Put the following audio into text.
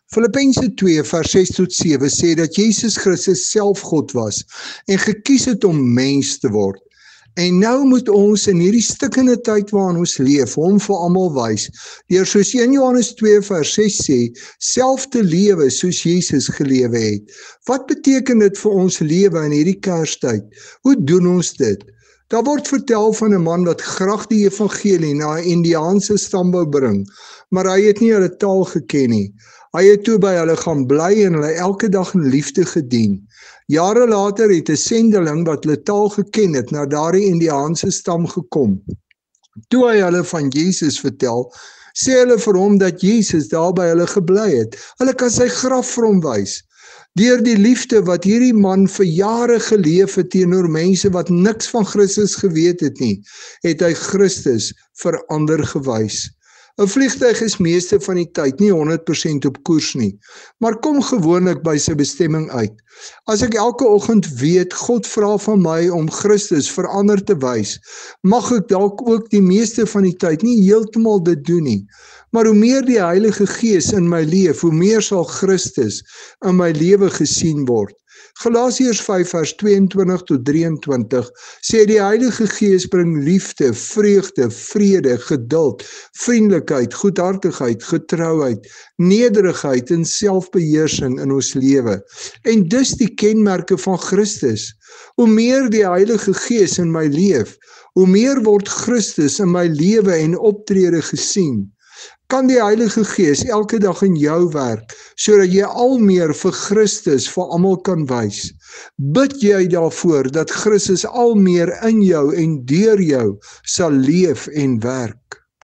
Filippense 2 vers 6 tot 7 sê dat Jesus Christus self God was en gekies het om mens te word. En nou moet ons in hierdie stikkende tyd waarin ons leef, hom vir almal wys, deur soos 1 Johannes 2 vers 6 sê, self te lewe soos Jesus gelewe het. Wat beteken dit vir ons lewe in hierdie Kerstyd? Hoe doen ons dit? Daar word vertel van 'n man wat graag die evangelie na 'n Indiaanse stam wou bring, maar hy het nie hulle taal geken nie. Hy het toe by hulle gaan bly en hulle elke dag in liefde gedien. Jare later het 'n sendeling wat hulle taal geken het na daardie Indiaanse stam gekom. Toe hy hulle van Jesus vertel, sê hulle vir hom dat Jesus daar by hulle gebly het. Hulle kan sy graf vir hom wys. Deur die liefde wat hierdie man vir jare geleef het teenoor mense wat niks van Christus geweet het nie, het hy Christus vir ander gewys. 'n Vliegtuig is meeste van die tyd nie 100% op koers nie, maar kom gewoonlik by sy bestemming uit. As ek elke oggend weet, God vra van my om Christus vir ander te wys, mag ek dalk ook die meeste van die tyd nie heeltemal dit doen nie. Maar hoe meer die Heilige Gees in my leef, hoe meer sal Christus in my lewe gesien word. Galasiërs 5 vers 22 tot 23 sê die Heilige Gees bring liefde, vreugde, vrede, geduld, vriendelikheid, goedhartigheid, getrouheid, nederigheid en selfbeheersing in ons lewe. En dis die kenmerke van Christus. Hoe meer die Heilige Gees in my leef, hoe meer word Christus in my lewe en optrede gesien. Kan die Heilige Gees elke dag in jou werk, sodat jy al meer vir Christus vir almal kan wys? Bid jy daarvoor dat Christus al meer in jou en deur jou sal leef en werk?